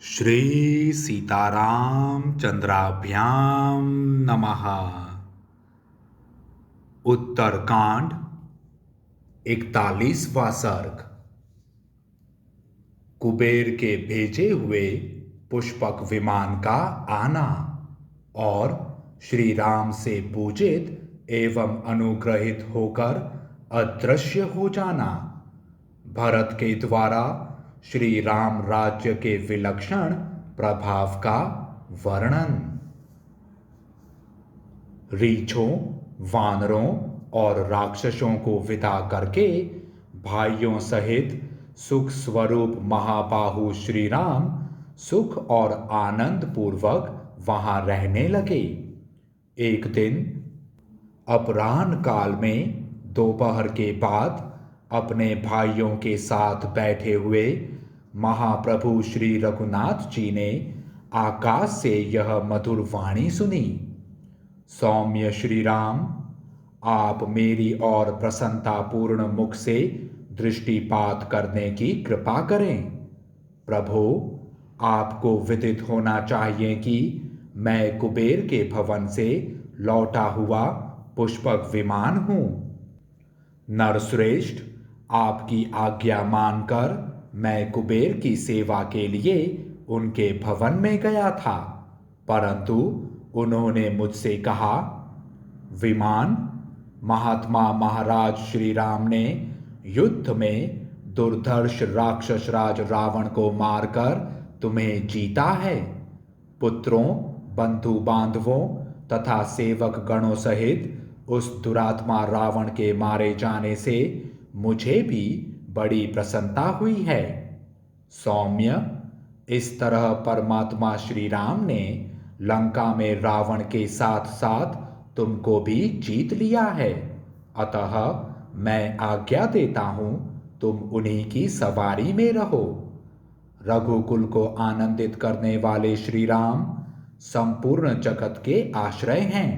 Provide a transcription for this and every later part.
श्री सीताराम चंद्राभ्याम नमः। उत्तरकांड 41वां सर्ग। कुबेर के भेजे हुए पुष्पक विमान का आना और श्री राम से पूजित एवं अनुग्रहित होकर अदृश्य हो जाना। भरत के द्वारा श्री राम राज्य के विलक्षण प्रभाव का वर्णन। रीछों, वानरों और राक्षसों को विदा करके भाइयों सहित सुख स्वरूप महाबाहु श्री राम सुख और आनंद पूर्वक वहां रहने लगे। एक दिन अपराह्न काल में दोपहर के बाद अपने भाइयों के साथ बैठे हुए महाप्रभु श्री रघुनाथ जी ने आकाश से यह मधुर वाणी सुनी। सौम्य श्री राम, आप मेरी ओर प्रसन्नतापूर्ण मुख से दृष्टिपात करने की कृपा करें। प्रभु, आपको विदित होना चाहिए कि मैं कुबेर के भवन से लौटा हुआ पुष्पक विमान हूँ। नरश्रेष्ठ, आपकी आज्ञा मानकर मैं कुबेर की सेवा के लिए उनके भवन में गया था, परंतु उन्होंने मुझसे कहा, विमान, महात्मा महाराज श्री राम ने युद्ध में दुर्धर्ष राक्षस राज रावण को मारकर तुम्हें जीता है। पुत्रों, बंधु बांधवों तथा सेवक गणों सहित उस दुरात्मा रावण के मारे जाने से मुझे भी बड़ी प्रसन्नता हुई है। सौम्य, इस तरह परमात्मा श्री राम ने लंका में रावण के साथ साथ तुमको भी जीत लिया है। अतः मैं आज्ञा देता हूं, तुम उन्हीं की सवारी में रहो। रघुकुल को आनंदित करने वाले श्री राम संपूर्ण जगत के आश्रय हैं।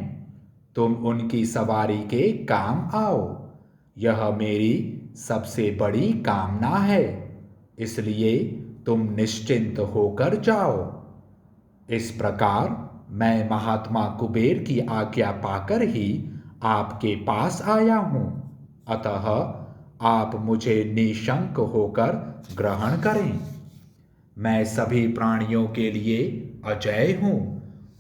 तुम उनकी सवारी के काम आओ, यह मेरी सबसे बड़ी कामना है, इसलिए तुम निश्चिंत होकर जाओ। इस प्रकार मैं महात्मा कुबेर की आज्ञा पाकर ही आपके पास आया हूं, अतः आप मुझे निशंक होकर ग्रहण करें। मैं सभी प्राणियों के लिए अजेय हूं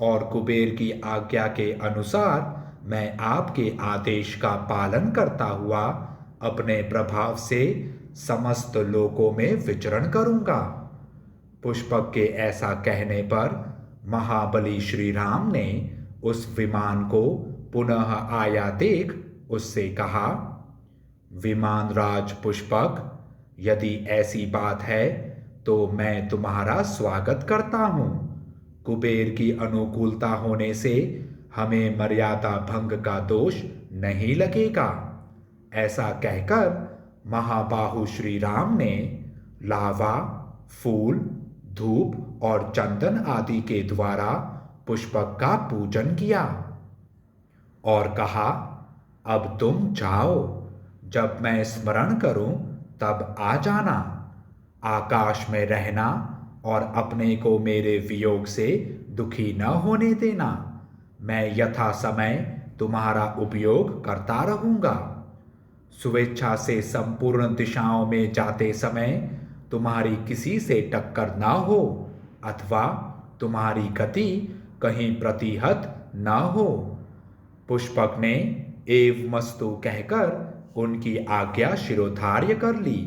और कुबेर की आज्ञा के अनुसार मैं आपके आदेश का पालन करता हुआ अपने प्रभाव से समस्त लोकों में विचरण करूंगा। पुष्पक के ऐसा कहने पर महाबली श्री राम ने उस विमान को पुनः आया देख उससे कहा, विमान राज पुष्पक, यदि ऐसी बात है तो मैं तुम्हारा स्वागत करता हूं। कुबेर की अनुकूलता होने से हमें मर्यादा भंग का दोष नहीं लगेगा। ऐसा कहकर महाबाहु श्री राम ने लावा, फूल, धूप और चंदन आदि के द्वारा पुष्पक का पूजन किया और कहा, अब तुम जाओ, जब मैं स्मरण करूं तब आ जाना। आकाश में रहना और अपने को मेरे वियोग से दुखी न होने देना। मैं यथा समय तुम्हारा उपयोग करता रहूंगा। स्वेच्छा से संपूर्ण दिशाओं में जाते समय तुम्हारी किसी से टक्कर न हो अथवा तुम्हारी गति कहीं प्रतिहत न हो। पुष्पक ने एवमस्तु कहकर उनकी आज्ञा शिरोधार्य कर ली।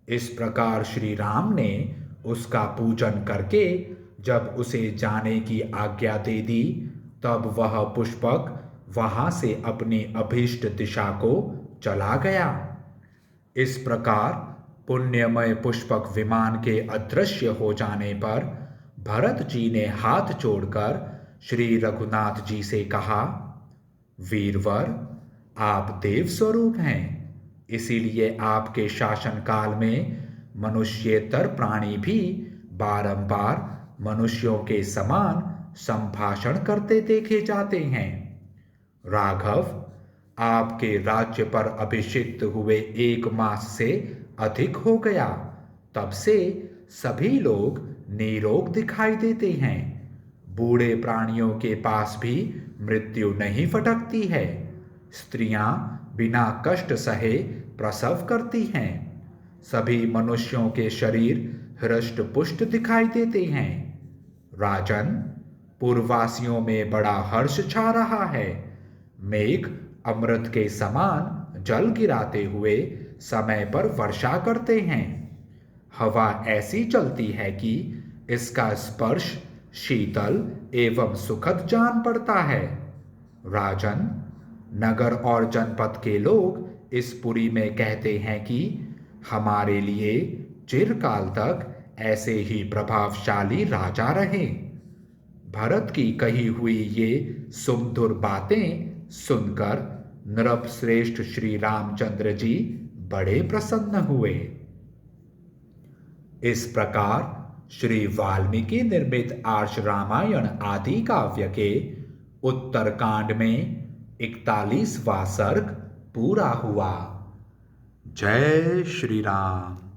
इस प्रकार श्री राम ने उसका पूजन करके जब उसे जाने की आज्ञा दे दी, तब वह पुष्पक वहां से अपनी अभीष्ट दिशा को चला गया। इस प्रकार पुण्यमय पुष्पक विमान के अदृश्य हो जाने पर भरत जी ने हाथ जोड़कर श्री रघुनाथ जी से कहा, वीरवर, आप देव स्वरूप हैं, इसीलिए आपके शासन काल में मनुष्येतर प्राणी भी बारंबार मनुष्यों के समान संभाषण करते देखे जाते हैं। राघव, आपके राज्य पर अभिषिक्त हुए 1 मास से अधिक हो गया, तब से सभी लोग निरोग दिखाई देते हैं। बूढ़े प्राणियों के पास भी मृत्यु नहीं फटकती है। स्त्रियां बिना कष्ट सहे प्रसव करती हैं। सभी मनुष्यों के शरीर हृष्ट पुष्ट दिखाई देते हैं। राजन, पूर्ववासियों में बड़ा हर्ष छा रहा है। मेघ अमृत के समान जल गिराते हुए समय पर वर्षा करते हैं। हवा ऐसी चलती है कि इसका स्पर्श शीतल एवं सुखद जान पड़ता है। राजन, नगर और जनपद के लोग इस पुरी में कहते हैं कि हमारे लिए चिरकाल तक ऐसे ही प्रभावशाली राजा रहे। भरत की कही हुई ये सुमधुर बातें सुनकर नृपश्रेष्ठ श्री रामचंद्र जी बड़े प्रसन्न हुए। इस प्रकार श्री वाल्मीकि निर्मित आर्ष रामायण आदि काव्य के उत्तरकांड में 41वां सर्ग पूरा हुआ। जय श्री राम।